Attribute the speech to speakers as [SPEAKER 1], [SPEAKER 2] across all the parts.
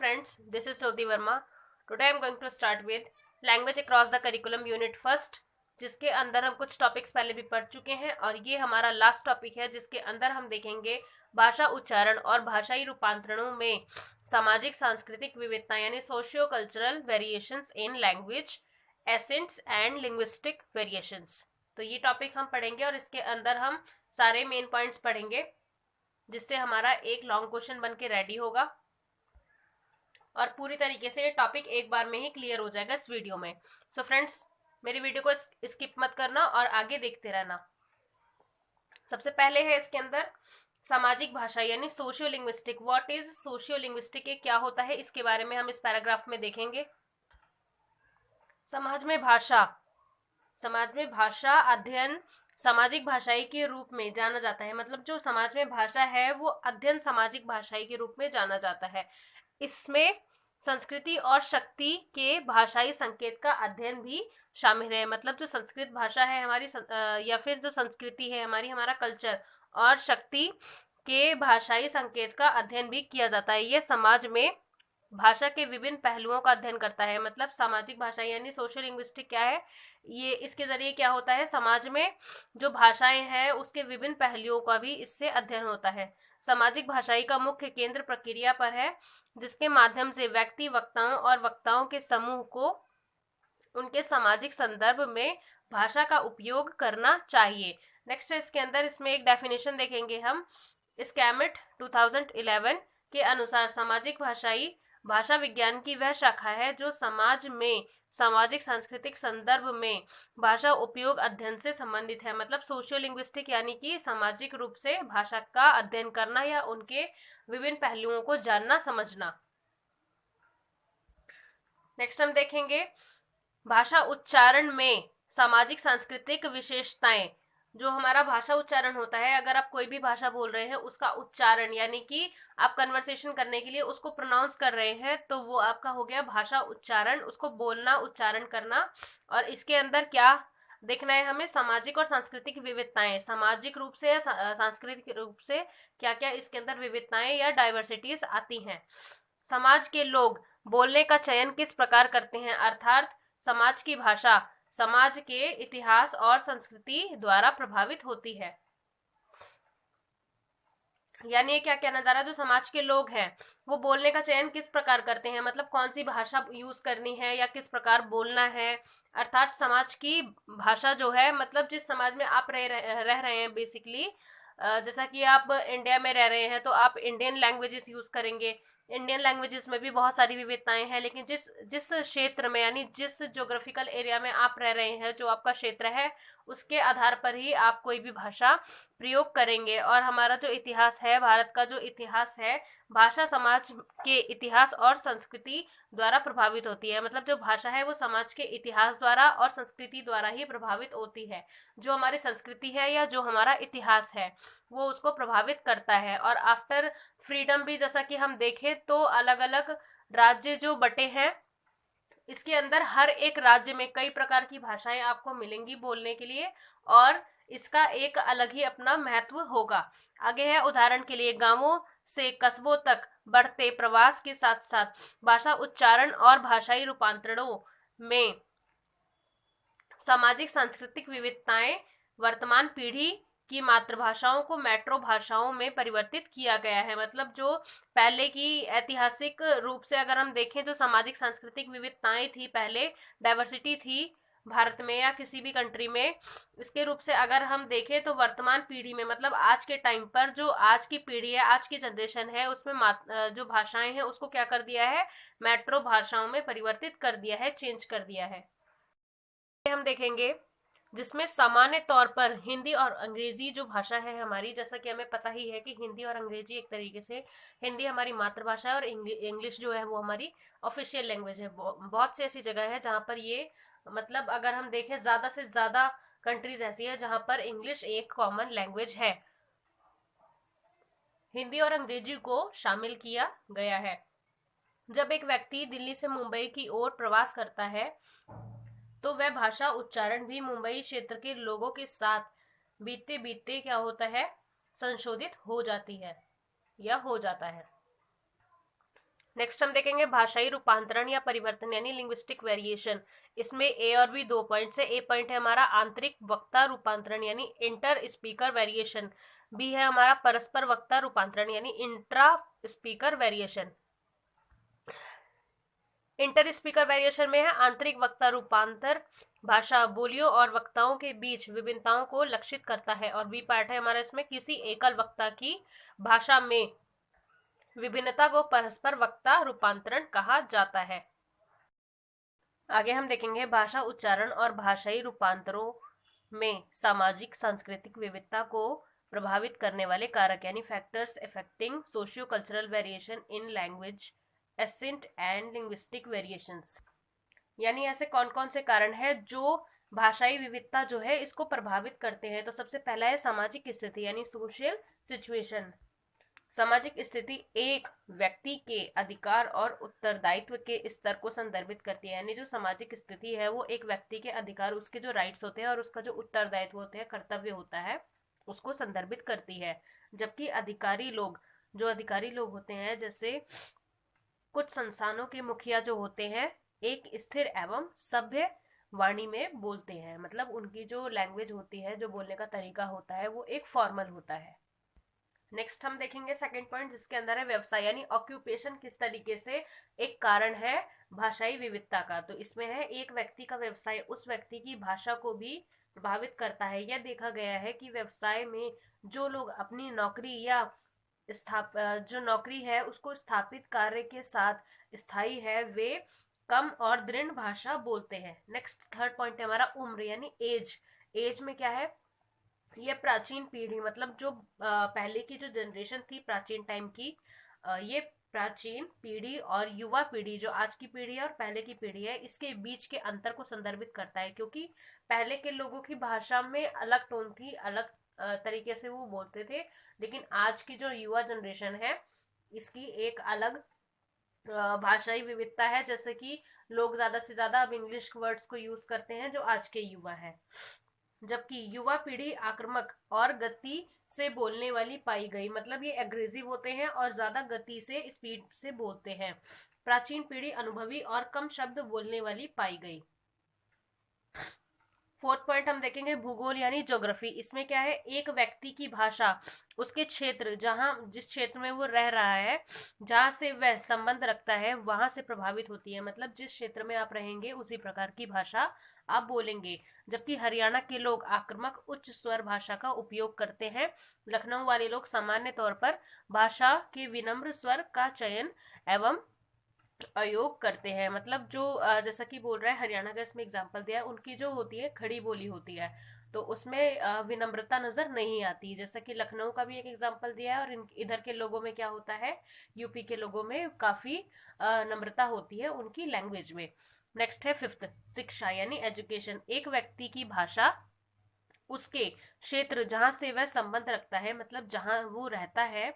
[SPEAKER 1] friends, this is Jyoti Verma. Today I am going to start with Language Across the Curriculum Unit First, जिसके अंदर हम कुछ topics पहले भी पढ़ चुके हैं और ये हमारा लास्ट टॉपिक है जिसके अंदर हम देखेंगे भाषा उच्चारण और भाषाई रूपांतरणों में सामाजिक सांस्कृतिक विविधता यानी socio cultural variations in language, ascents and linguistic variations. तो ये टॉपिक हम पढ़ेंगे और इसके अंदर हम सारे मेन पॉइंट्स पढ़ेंगे जिससे हमारा एक लॉन्ग क्वेश्चन बन के रेडी होगा और पूरी तरीके से ये टॉपिक एक बार में ही क्लियर हो जाएगा इस वीडियो में। सो फ्रेंड्स, मेरी वीडियो को स्किप मत करना और आगे देखते रहना। सबसे पहले है इसके अंदर सामाजिक भाषा यानी socio linguistic. What is socio linguistic, ये क्या होता है, इसके बारे में हम इस पैराग्राफ में देखेंगे। समाज में भाषा अध्ययन सामाजिक भाषाई के रूप में जाना जाता है। मतलब जो समाज में भाषा है वो अध्ययन सामाजिक भाषाई के रूप में जाना जाता है। इसमें संस्कृति और शक्ति के भाषाई संकेत का अध्ययन भी शामिल है। मतलब जो संस्कृत भाषा है हमारी या फिर जो संस्कृति है हमारा कल्चर और शक्ति के भाषाई संकेत का अध्ययन भी किया जाता है। ये समाज में भाषा के विभिन्न पहलुओं का अध्ययन करता है। मतलब सामाजिक भाषा यानी सोशल लिंग्विस्टिक क्या है, ये इसके जरिए क्या होता है, समाज में जो भाषाएं हैं उसके विभिन्न पहलुओं का भी इससे अध्ययन होता है। सामाजिक भाषाई का मुख्य केंद्र प्रक्रिया पर है जिसके माध्यम से व्यक्ति वक्ताओं और वक्ताओं के समूह को उनके सामाजिक संदर्भ में भाषा का उपयोग करना चाहिए। नेक्स्ट इसके अंदर इसमें एक डेफिनेशन देखेंगे हम। स्कैमिट 2011 के अनुसार सामाजिक भाषाई भाषा विज्ञान की वह शाखा है जो समाज में सामाजिक सांस्कृतिक संदर्भ में भाषा उपयोग अध्ययन से संबंधित है। मतलब सोशियो लिंग्विस्टिक यानी कि सामाजिक रूप से भाषा का अध्ययन करना या उनके विभिन्न पहलुओं को जानना समझना। नेक्स्ट हम देखेंगे भाषा उच्चारण में सामाजिक सांस्कृतिक विशेषताएं। जो हमारा भाषा उच्चारण होता है, अगर आप कोई भी भाषा बोल रहे हैं उसका उच्चारण यानी कि आप कन्वर्सेशन करने के लिए उसको प्रोनाउंस कर रहे हैं तो वो आपका हो गया भाषा उच्चारण, उसको बोलना, उच्चारण करना। और इसके अंदर क्या देखना है हमें, सामाजिक और सांस्कृतिक विविधताएं। सामाजिक रूप से या सांस्कृतिक रूप से क्या क्या इसके अंदर विविधताएं या डाइवर्सिटीज आती हैं। समाज के लोग बोलने का चयन किस प्रकार करते हैं, अर्थात समाज की भाषा समाज के इतिहास और संस्कृति द्वारा प्रभावित होती है। यानी ये क्या कहना जा रहा है, जो समाज के लोग हैं वो बोलने का चयन किस प्रकार करते हैं, मतलब कौन सी भाषा यूज करनी है या किस प्रकार बोलना है। अर्थात समाज की भाषा जो है, मतलब जिस समाज में आप रह रहे हैं बेसिकली, जैसा कि आप इंडिया में रह रहे हैं तो आप इंडियन लैंग्वेजेस यूज करेंगे। इंडियन लैंग्वेजेस में भी बहुत सारी विविधताएं हैं, लेकिन जिस क्षेत्र में यानी जिस ज्योग्राफिकल एरिया में आप रह रहे हैं, जो आपका क्षेत्र है, उसके आधार पर ही आप कोई भी भाषा प्रयोग करेंगे। और हमारा जो इतिहास है, भारत का जो इतिहास है, भाषा समाज के इतिहास और संस्कृति द्वारा प्रभावित होती है। मतलब जो भाषा है वो समाज के इतिहास द्वारा और संस्कृति द्वारा ही प्रभावित होती है। जो हमारी संस्कृति है या जो हमारा इतिहास है वो उसको प्रभावित करता है। और आफ्टर फ्रीडम भी जैसा कि हम देखें तो अलग अलग राज्य जो बटे हैं, इसके अंदर हर एक राज्य में कई प्रकार की भाषाएं आपको मिलेंगी बोलने के लिए और इसका एक अलग ही अपना महत्व होगा। आगे है उदाहरण के लिए गांवों से कस्बों तक बढ़ते प्रवास के साथ साथ भाषा उच्चारण और भाषाई रूपांतरणों में सामाजिक सांस्कृतिक विविधताएं वर्तमान पीढ़ी की मातृभाषाओं को मेट्रो भाषाओं में परिवर्तित किया गया है। मतलब जो पहले की ऐतिहासिक रूप से अगर हम देखें जो सामाजिक सांस्कृतिक विविधताएं थी, पहले डाइवर्सिटी थी भारत में या किसी भी कंट्री में, इसके रूप से अगर हम देखें तो वर्तमान पीढ़ी में मतलब आज के टाइम पर जो आज की पीढ़ी है, आज की जनरेशन है, उसमें जो भाषाएं हैं उसको क्या कर दिया है, मेट्रो भाषाओं में परिवर्तित कर दिया है, चेंज कर दिया है। हम देखेंगे जिसमें सामान्य तौर पर हिंदी और अंग्रेजी जो भाषा है हमारी, जैसा कि हमें पता ही है कि हिंदी और अंग्रेजी एक तरीके से, हिंदी हमारी मातृभाषा है और इंग्लिश जो है वो हमारी ऑफिशियल लैंग्वेज है। बहुत सी ऐसी जगह है जहाँ पर ये, मतलब अगर हम देखें ज्यादा से ज्यादा कंट्रीज ऐसी है जहाँ पर इंग्लिश एक कॉमन लैंग्वेज है। हिंदी और अंग्रेजी को शामिल किया गया है। जब एक व्यक्ति दिल्ली से मुंबई की ओर प्रवास करता है तो वह भाषा उच्चारण भी मुंबई क्षेत्र के लोगों के साथ बीतते बीतते क्या होता है, संशोधित हो जाती है या हो जाता है। नेक्स्ट हम देखेंगे भाषाई रूपांतरण या परिवर्तन यानी लिंग्विस्टिक वेरिएशन। इसमें ए और बी 2 पॉइंट्स है। ए पॉइंट है हमारा आंतरिक वक्ता रूपांतरण यानी इंटर स्पीकर वेरिएशन। बी है हमारा परस्पर वक्ता रूपांतरण यानी intra speaker variation. Inter speaker variation में है आंतरिक वक्ता रूपांतर भाषा बोलियों और वक्ताओं के बीच विभिन्नताओं को लक्षित करता है। और बी पार्ट है हमारा इसमें किसी एकल वक्ता की भाषा में विभिन्नता को परस्पर वक्ता रूपांतरण कहा जाता है। आगे हम देखेंगे भाषा उच्चारण और भाषाई रूपांतरों में सामाजिक सांस्कृतिक विविधता को प्रभावित करने वाले कारक यानी factors affecting socio cultural variation in language accent and linguistic variations. यानी ऐसे कौन कौन से कारण हैं जो भाषाई विविधता जो है इसको प्रभावित करते हैं। तो सबसे पहला है सामाजिक स्थिति यानी सोशल सिचुएशन। सामाजिक स्थिति एक व्यक्ति के अधिकार और उत्तरदायित्व के स्तर को संदर्भित करती है। यानी जो सामाजिक स्थिति है वो एक व्यक्ति के अधिकार, उसके जो राइट्स होते हैं और उसका जो उत्तरदायित्व होते हैं, कर्तव्य होता है, उसको संदर्भित करती है। जबकि अधिकारी लोग होते हैं, जैसे कुछ संस्थानों के मुखिया जो होते हैं, एक स्थिर एवं सभ्य वाणी में बोलते हैं। मतलब उनकी जो लैंग्वेज होती है, जो बोलने का तरीका होता है, वो एक फॉर्मल होता है। नेक्स्ट हम देखेंगे सेकंड पॉइंट, जिसके अंदर है व्यवसाय यानी ऑक्यूपेशन किस तरीके से एक कारण है भाषाई विविधता का। तो इसमें है एक व्यक्ति का व्यवसाय उस व्यक्ति की भाषा को भी प्रभावित करता है। यह देखा गया है कि व्यवसाय में जो लोग अपनी नौकरी या जो नौकरी है उसको स्थापित कार्य के साथ स्थायी है, वे कम और दृढ़ भाषा बोलते हैं। नेक्स्ट थर्ड पॉइंट है हमारा उम्र यानी एज। एज में क्या है, ये प्राचीन पीढ़ी, मतलब जो पहले की जो जनरेशन थी प्राचीन टाइम की, ये प्राचीन पीढ़ी और युवा पीढ़ी, जो आज की पीढ़ी है और पहले की पीढ़ी है, इसके बीच के अंतर को संदर्भित करता है। क्योंकि पहले के लोगों की भाषा में अलग टोन थी, अलग तरीके से वो बोलते थे। लेकिन आज की जो युवा जनरेशन है इसकी एक अलग भाषाई विविधता है। जैसे कि लोग ज्यादा से ज्यादा अब इंग्लिश वर्ड्स को यूज करते हैं जो आज के युवा है। जबकि युवा पीढ़ी आक्रामक और गति से बोलने वाली पाई गई, मतलब ये एग्रेसिव होते हैं और ज्यादा गति से स्पीड से बोलते हैं। प्राचीन पीढ़ी अनुभवी और कम शब्द बोलने वाली पाई गई। फोर्थ पॉइंट हम देखेंगे भूगोल यानी ज्योग्राफी। इसमें क्या है, एक व्यक्ति की भाषा उसके क्षेत्र, जिस क्षेत्र में वो रह रहा है, जहां से वह संबंध रखता है, वहां से प्रभावित होती है। मतलब जिस क्षेत्र में आप रहेंगे उसी प्रकार की भाषा आप बोलेंगे। जबकि हरियाणा के लोग आक्रामक उच्च स्वर भाषा का उपयोग करते हैं। लखनऊ वाले लोग सामान्य तौर पर भाषा के विनम्र स्वर का चयन एवं अयोग करते हैं। मतलब जो जैसा कि बोल रहा है हरियाणा का, इसमें एग्जांपल दिया है, उनकी जो होती है खड़ी बोली होती है, तो उसमें विनम्रता नजर नहीं आती। जैसा कि लखनऊ का भी एक एग्जांपल दिया है। और इधर के लोगों में क्या होता है, यूपी के लोगों में काफी नम्रता होती है उनकी लैंग्वेज में। नेक्स्ट है फिफ्थ, शिक्षा यानी एजुकेशन। एक व्यक्ति की भाषा उसके क्षेत्र जहां से वह संबंध रखता है, मतलब जहां वो रहता है,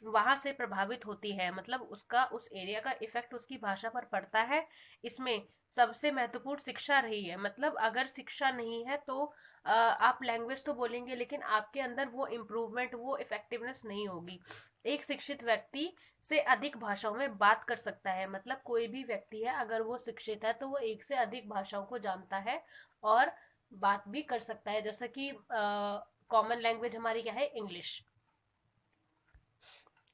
[SPEAKER 1] वहां से प्रभावित होती है। मतलब उसका उस एरिया का इफेक्ट उसकी भाषा पर पड़ता है। इसमें सबसे महत्वपूर्ण शिक्षा रही है। मतलब अगर शिक्षा नहीं है तो आप लैंग्वेज तो बोलेंगे लेकिन आपके अंदर वो इम्प्रूवमेंट, वो इफेक्टिवनेस नहीं होगी। एक शिक्षित व्यक्ति से अधिक भाषाओं में बात कर सकता है। मतलब कोई भी व्यक्ति है, अगर वो शिक्षित है तो वो एक से अधिक भाषाओं को जानता है और बात भी कर सकता है। जैसा कि कॉमन लैंग्वेज हमारी क्या है, इंग्लिश।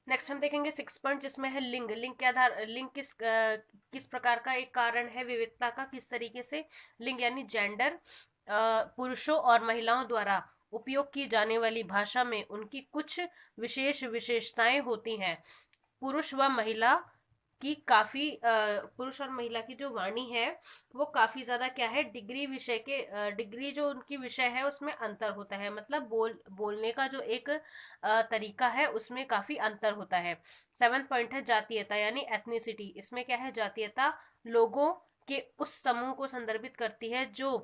[SPEAKER 1] नेक्स्ट हम देखेंगे सिक्स पॉइंट, जिसमें है लिंग। लिंग के आधार, लिंग किस प्रकार का एक कारण है विविधता का, किस तरीके से। लिंग यानी जेंडर, पुरुषों और महिलाओं द्वारा उपयोग की जाने वाली भाषा में उनकी कुछ विशेष विशेषताएं होती हैं। पुरुष व महिला की काफी पुरुष और महिला की जो वाणी है वो काफी ज्यादा क्या है, डिग्री विषय के डिग्री जो उनकी विषय है उसमें अंतर होता है। मतलब बोलने का जो एक तरीका है उसमें काफी अंतर होता है। सेवंथ पॉइंट है जातीयता यानी एथनिसिटी। इसमें क्या है, जातीयता लोगों के उस समूह को संदर्भित करती है जो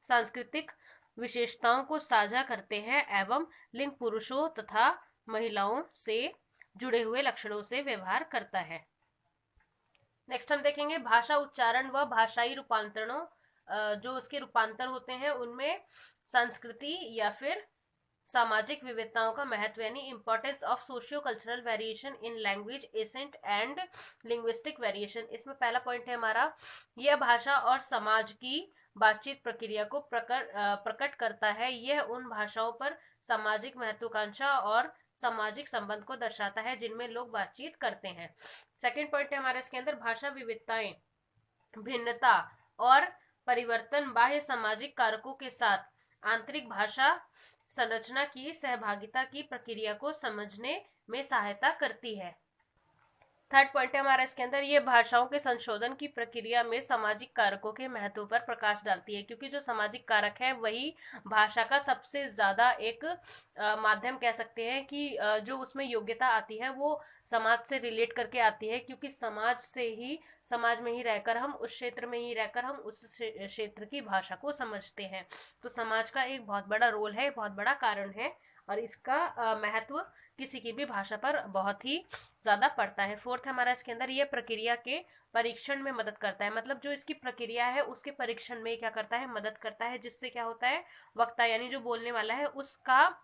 [SPEAKER 1] सांस्कृतिक विशेषताओं को साझा करते हैं एवं लिंग पुरुषों तथा महिलाओं से जुड़े हुए लक्षणों से व्यवहार करता है। नेक्स्ट हम देखेंगे भाषा उच्चारण व भाषाई रूपांतरणों। जो उसके रूपांतर होते हैं उनमें संस्कृति या फिर सामाजिक विविधताओं का महत्व यानी importance of socio cultural variation in language accent and linguistic variation. इसमें पहला पॉइंट है हमारा, यह भाषा और समाज की बातचीत प्रक्रिया को प्रकट करता है। यह उन भाषाओं पर सामाजिक महत्वाकांक्षा और सामाजिक संबंध को दर्शाता है जिनमें लोग बातचीत करते हैं। सेकेंड पॉइंट है हमारे इसके अंदर, भाषा विविधताएं भिन्नता और परिवर्तन बाह्य सामाजिक कारकों के साथ आंतरिक भाषा संरचना की सहभागिता की प्रक्रिया को समझने में सहायता करती है। थर्ड पॉइंट है हमारा इसके अंदर, ये भाषाओं के संशोधन की प्रक्रिया में सामाजिक कारकों के महत्व पर प्रकाश डालती है, क्योंकि जो सामाजिक कारक है वही भाषा का सबसे ज्यादा एक माध्यम कह सकते हैं कि जो उसमें योग्यता आती है वो समाज से रिलेट करके आती है, क्योंकि समाज में ही रहकर हम उस क्षेत्र में ही रहकर हम उस क्षेत्र की भाषा को समझते हैं। तो समाज का एक बहुत बड़ा रोल है, बहुत बड़ा कारण है, और इसका महत्व किसी की भी भाषा पर बहुत ही ज्यादा पड़ता है। फोर्थ हमारा इसके अंदर, ये प्रक्रिया के परीक्षण में मदद करता है, मतलब जो इसकी प्रक्रिया है उसके परीक्षण में क्या करता है, मदद करता है, जिससे क्या होता है, वक्ता यानी जो बोलने वाला है उसका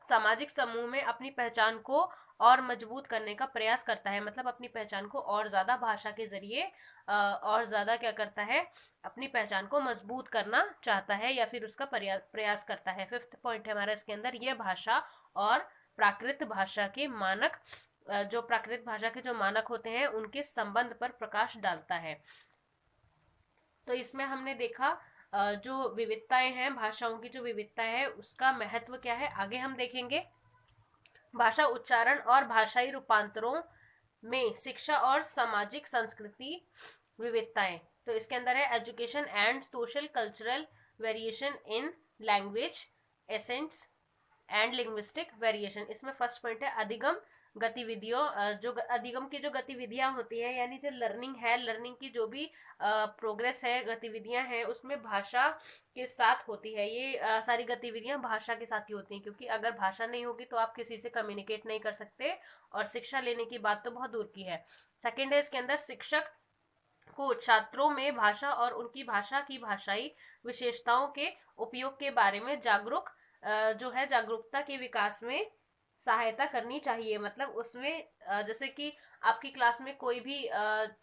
[SPEAKER 1] सामाजिक समूह में अपनी पहचान को और मजबूत करने का प्रयास करता है, मतलब अपनी पहचान को और ज्यादा भाषा के जरिए और ज्यादा क्या करता है, अपनी पहचान को मजबूत करना चाहता है या फिर उसका प्रयास करता है। फिफ्थ पॉइंट है हमारा इसके अंदर, यह भाषा और प्राकृत भाषा के मानक जो प्राकृत भाषा के जो मानक होते हैं उनके संबंध पर प्रकाश डालता है। तो इसमें हमने देखा जो विविधताएं हैं, भाषाओं की जो विविधता है उसका महत्व क्या है, आगे हम देखेंगे। भाषा उच्चारण और भाषाई रूपांतरों में शिक्षा और सामाजिक संस्कृति विविधताएं, तो इसके अंदर है education and social cultural variation in language ascents and linguistic variation. इसमें फर्स्ट पॉइंट है अधिगम गतिविधियों, जो अधिगम की जो गतिविधियां होती है यानी जो लर्निंग है, लर्निंग की जो भी प्रोग्रेस है, गतिविधियां हैं, उसमें भाषा के साथ होती है। ये सारी गतिविधियां भाषा के साथ ही होती हैं, क्योंकि अगर भाषा नहीं होगी तो आप किसी से कम्युनिकेट नहीं कर सकते, और शिक्षा लेने की बात तो बहुत दूर की है। सेकेंड है इसके अंदर, शिक्षक को छात्रों में भाषा और उनकी भाषा की भाषाई विशेषताओं के उपयोग के बारे में जो है जागरूकता के विकास में सहायता करनी चाहिए। मतलब उसमें जैसे कि आपकी क्लास में कोई भी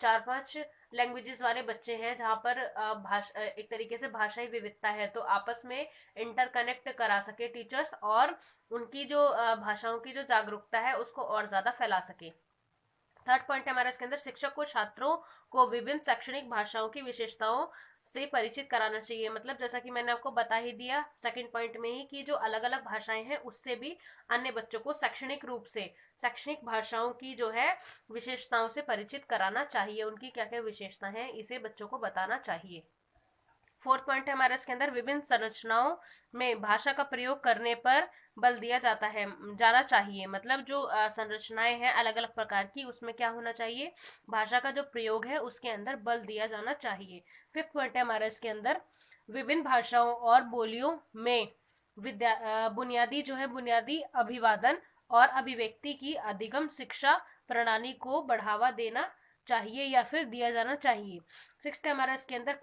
[SPEAKER 1] 4-5 लैंग्वेजेस वाले बच्चे हैं जहाँ पर भाषा एक तरीके से भाषाई विविधता है, तो आपस में इंटरकनेक्ट करा सके टीचर्स, और उनकी जो भाषाओं की जो जागरूकता है उसको और ज्यादा फैला सके। थर्ड पॉइंट है हमारा इसके अंदर, शिक्षक को छात्रों को विभिन्न शैक्षणिक भाषाओं की विशेषताओं से परिचित कराना चाहिए। मतलब जैसा कि मैंने आपको बता ही दिया सेकंड पॉइंट में ही कि जो अलग अलग भाषाएं हैं उससे भी अन्य बच्चों को शैक्षणिक रूप से शैक्षणिक भाषाओं की जो है विशेषताओं से परिचित कराना चाहिए, उनकी क्या क्या विशेषता है इसे बच्चों को बताना चाहिए। फोर्थ पॉइंट है हमारे इसके अंदर, विभिन्न संरचनाओं में भाषा का प्रयोग करने पर बल दिया जाना चाहिए। मतलब जो संरचनाएं हैं अलग अलग प्रकार की, उसमें क्या होना चाहिए, भाषा का जो प्रयोग है उसके अंदर बल दिया जाना चाहिए। फिफ्थ पॉइंट है हमारा इसके अंदर, विभिन्न भाषाओं और बोलियों में बुनियादी अभिवादन और अभिव्यक्ति की अधिगम शिक्षा प्रणाली को बढ़ावा देना चाहिए या फिर दिया जाना चाहिए। सिक्स्थ है हमारा इसके अंदर,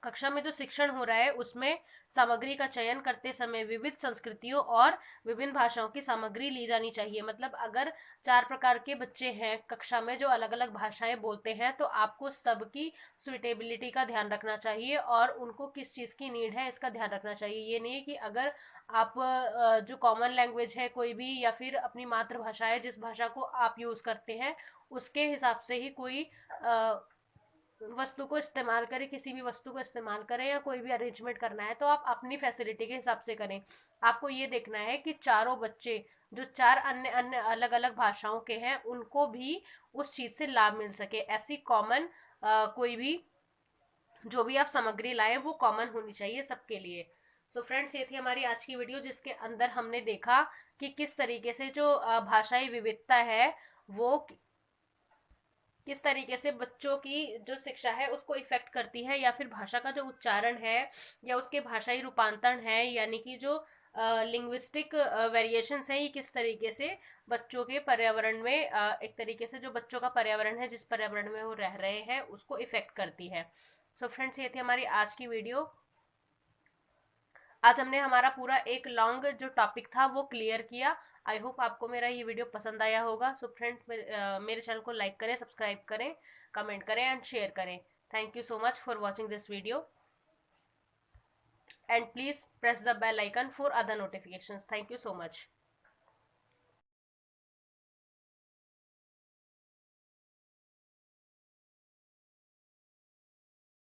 [SPEAKER 1] कक्षा में जो शिक्षण हो रहा है उसमें सामग्री का चयन करते समय विविध संस्कृतियों और विभिन्न भाषाओं की सामग्री ली जानी चाहिए। मतलब अगर 4 प्रकार के बच्चे हैं कक्षा में जो अलग अलग भाषाएं बोलते हैं, तो आपको सबकी सुइटेबिलिटी का ध्यान रखना चाहिए और उनको किस चीज की नीड है इसका ध्यान रखना चाहिए। ये नहीं है कि अगर आप जो कॉमन लैंग्वेज है कोई भी या फिर अपनी मातृभाषा है जिस भाषा को आप यूज करते हैं उसके हिसाब से ही कोई वस्तु को इस्तेमाल करें, किसी भी वस्तु को इस्तेमाल करें या कोई भी अरेंजमेंट करना है तो आप अपनी फैसिलिटी के हिसाब से करें। आपको ये देखना है कि चारों बच्चे जो 4 अन्य अन्य अलग अलग भाषाओं के हैं उनको भी उस चीज से लाभ मिल सके। ऐसी कॉमन कोई भी जो भी आप सामग्री लाए वो कॉमन होनी चाहिए सबके लिए। सो फ्रेंड्स, ये थी हमारी आज की वीडियो जिसके अंदर हमने देखा कि किस तरीके से जो भाषाई विविधता है वो किस तरीके से बच्चों की जो शिक्षा है उसको इफेक्ट करती है, या फिर भाषा का जो उच्चारण है या उसके भाषाई रूपांतरण है यानी कि जो लिंग्विस्टिक वेरिएशंस हैं ये किस तरीके से बच्चों के पर्यावरण में एक तरीके से जो बच्चों का पर्यावरण है जिस पर्यावरण में वो रह रहे हैं उसको इफेक्ट करती है। सो फ्रेंड्स, ये थी हमारी आज की वीडियो। आज हमने हमारा पूरा एक लॉन्ग जो टॉपिक था वो क्लियर किया। आई होप आपको मेरा ये वीडियो पसंद आया होगा। सो फ्रेंड्स, मेरे चैनल को लाइक करें, सब्सक्राइब करें, कमेंट करें एंड शेयर करें। Thank you so much for watching this video and please press the bell icon for other notifications. Thank you so much.